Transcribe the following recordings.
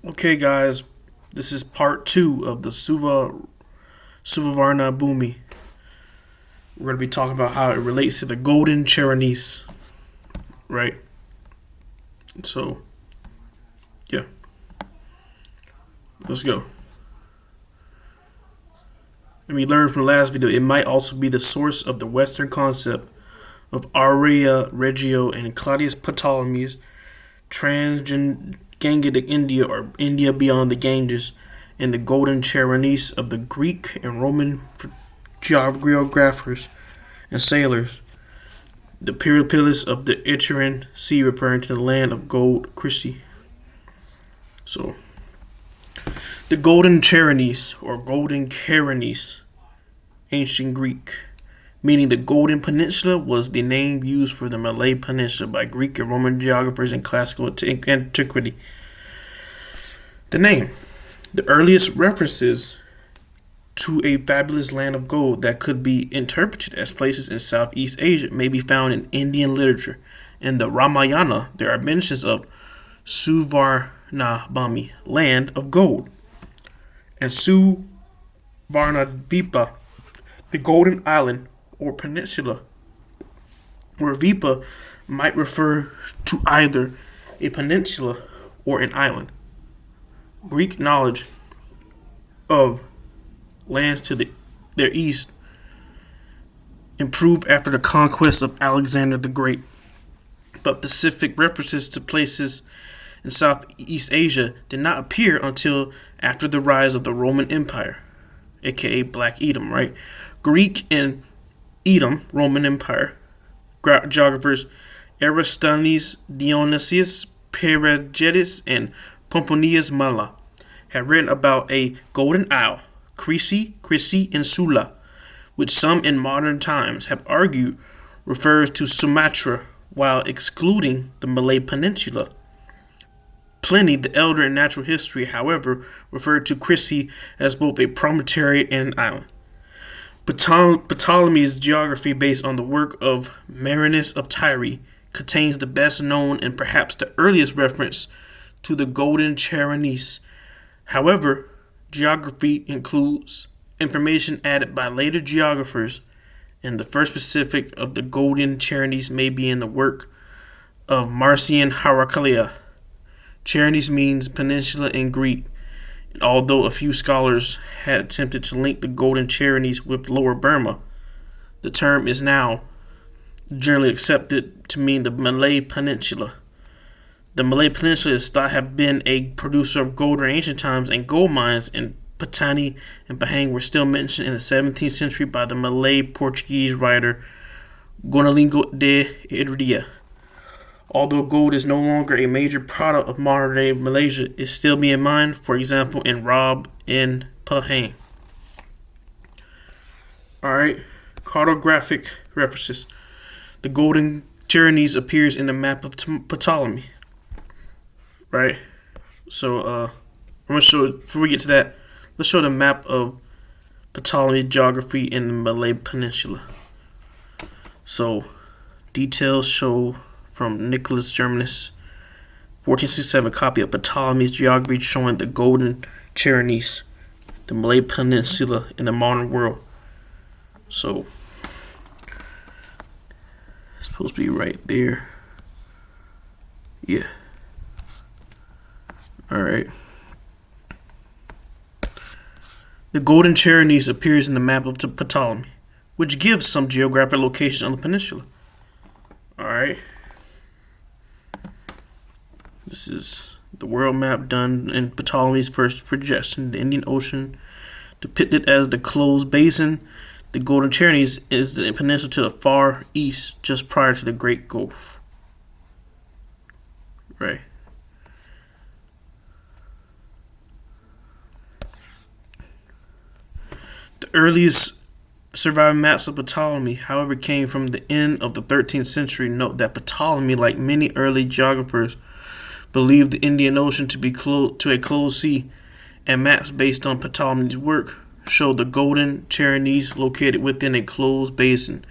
Okay, guys, this is part two of the Suvarnabhumi. We're going to be talking about how it relates to the golden Chersonese, right? So, yeah, let's go. And we learned from the last video, it might also be the source of the Western concept of Aurea Regio and Claudius Ptolemy's Gangetic India, or India beyond the Ganges, and the golden Chersonese of the Greek and Roman geographers and sailors. The Periplus of the Etruscan Sea, referring to the land of gold, Christi. So, the golden Chersonese, or golden Chersonese, ancient Greek, meaning the Golden Peninsula, was the name used for the Malay Peninsula by Greek and Roman geographers in classical antiquity. The name, the earliest references to a fabulous land of gold that could be interpreted as places in Southeast Asia, may be found in Indian literature. In the Ramayana, there are mentions of Suvarnabhumi, land of gold, and Suvarnadvipa, the golden island or peninsula, where Vipa might refer to either a peninsula or an island. Greek knowledge of lands to their east improved after the conquest of Alexander the Great, but specific references to places in Southeast Asia did not appear until after the rise of the Roman Empire, aka Black Edom, right? Greek and Edom, Roman Empire, geographers Aristophanes, Dionysius, Perigetes, and Pomponius Mela had written about a golden isle, Crisi, and Sula, which some in modern times have argued refers to Sumatra while excluding the Malay Peninsula. Pliny the Elder in Natural History, however, referred to Crisi as both a promontory and an island. Ptolemy's geography, based on the work of Marinus of Tyre, contains the best known and perhaps the earliest reference to the golden Chersonese. However, geography includes information added by later geographers, and the first specific of the golden Chersonese may be in the work of Marcian Heraclea. Chersonese means peninsula in Greek, and although a few scholars had attempted to link the golden Chersonese with Lower Burma, the term is now generally accepted to mean the Malay Peninsula. The Malay Peninsula is thought to have been a producer of gold in ancient times, and gold mines in Patani and Pahang were still mentioned in the 17th century by the Malay Portuguese writer Gonçalves de Heredia. Although gold is no longer a major product of modern-day Malaysia, it is still being mined, for example, in Rob in Pahang. Alright, cartographic references. The golden Chersonese appears in the map of Ptolemy. Right? So, I'm going to show, before we get to that, let's show the map of Ptolemy's geography in the Malay Peninsula. So, details show from Nicholas Germanus, 1467, copy of Ptolemy's geography showing the golden Chersonese, the Malay Peninsula in the modern world. So, it's supposed to be right there. Yeah. Alright. The golden Chersonese appears in the map of Ptolemy, which gives some geographic locations on the peninsula. Alright. This is the world map done in Ptolemy's first projection. The Indian Ocean, depicted as the closed basin. The golden Chersonese is the peninsula to the far east, just prior to the Great Gulf. Right. The earliest surviving maps of Ptolemy, however, came from the end of the 13th century. Note that Ptolemy, like many early geographers, believed the Indian Ocean to be to a closed sea, and maps based on Ptolemy's work show the golden Chersonese located within a closed basin.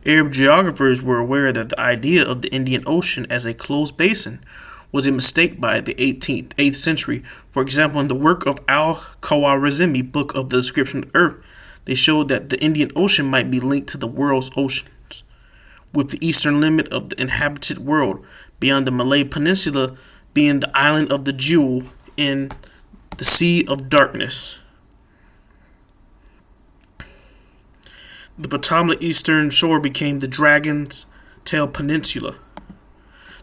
Arab geographers were aware that the idea of the Indian Ocean as a closed basin was a mistake by the 8th century. For example, in the work of Al-Khwarizmi, Book of the Description of Earth, they showed that the Indian Ocean might be linked to the world's oceans, with the eastern limit of the inhabited world beyond the Malay Peninsula being the island of the Jewel in the Sea of Darkness. The Potomac eastern shore became the Dragon's Tail Peninsula.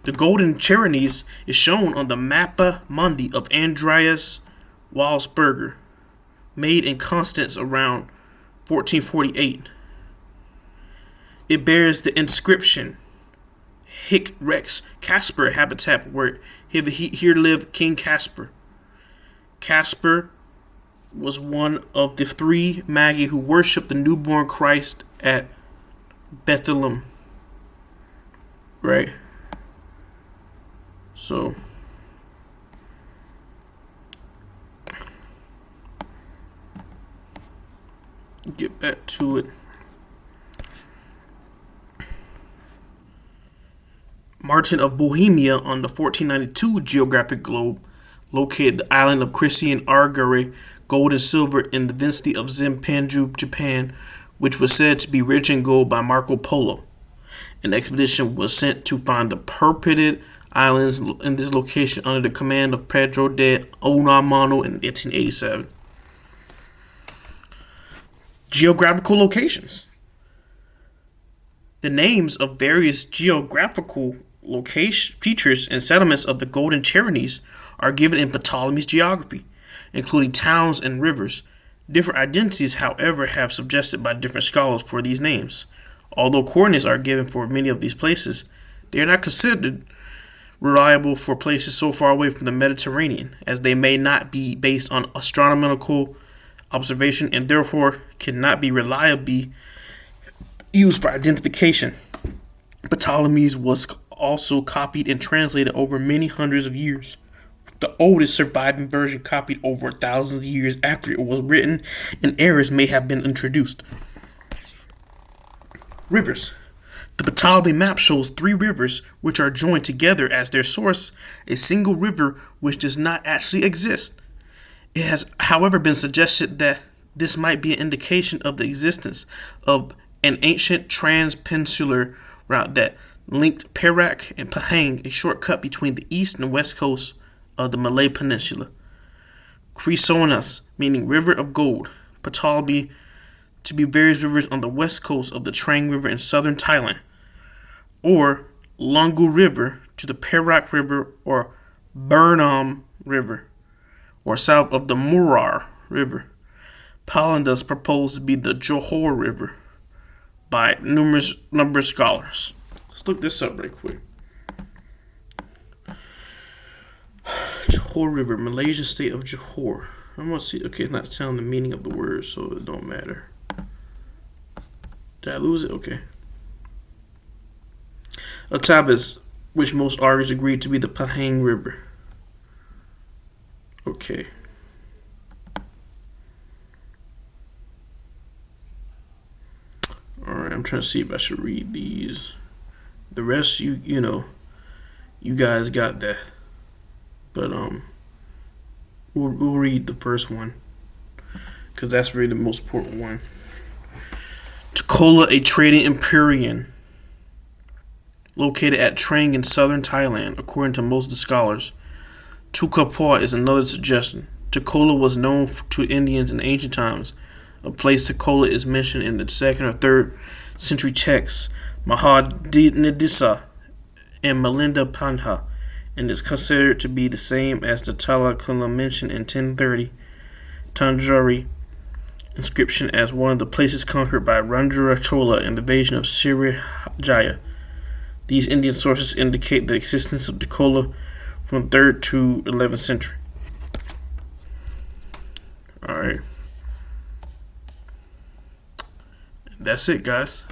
The Golden Chersonese is shown on the Mappa Mundi of Andreas Walsberger, made in Constance around 1448. It bears the inscription, Hic Rex Caspar, habitat where here lived King Caspar. Caspar was one of the 3 Magi who worshipped the newborn Christ at Bethlehem. Right? So, get back to it. Martin of Bohemia on the 1492 geographic globe located the island of Christian Argare, gold and silver in the vicinity of Zenpanju, Japan, which was said to be rich in gold by Marco Polo. An expedition was sent to find the purported islands in this location under the command of Pedro de Unamuno in 1887. Geographical locations. The names of various geographical features and settlements of the Golden Chersonese are given in Ptolemy's geography, including towns and rivers. Different identities, however, have suggested by different scholars for these names. Although coordinates are given for many of these places, they are not considered reliable for places so far away from the Mediterranean, as they may not be based on astronomical observation and therefore cannot be reliably used for identification. Ptolemy's was also copied and translated over many hundreds of years. The oldest surviving version copied over thousands of years after it was written, and errors may have been introduced. Rivers. The Ptolemy map shows 3 rivers which are joined together as their source, a single river which does not actually exist. It has, however, been suggested that this might be an indication of the existence of an ancient trans-peninsular route that linked Perak and Pahang, a shortcut between the east and west coast of the Malay Peninsula. Chrysonas, meaning river of gold. Ptolemy to be various rivers on the west coast of the Trang River in southern Thailand, or Lungu River to the Perak River or Burnham River, or south of the Murar River. Palandas proposed to be the Johor River by numerous number of scholars. Let's look this up right quick. Johor River, Malaysia state of Johor. I'm gonna see. Okay, it's not telling the meaning of the word, so it don't matter. Did I lose it? Okay. Atabas, which most authors agreed to be the Pahang River. Okay. Alright, I'm trying to see if I should read these. The rest, you know, you guys got that. But, we'll read the first one, because that's really the most important one. Tukola, a trading imperium located at Trang in southern Thailand, according to most of the scholars. Tukapua is another suggestion. Tukola was known to Indians in ancient times. A place Tukola is mentioned in the 2nd or 3rd century texts, Mahadnidisa and Melinda Panha, and is considered to be the same as the Talakula mentioned in 1030 Tanjari inscription as one of the places conquered by Randura Chola in the invasion of Srivijaya. These Indian sources indicate the existence of Tukola from 3rd to 11th century. Alright. That's it, guys.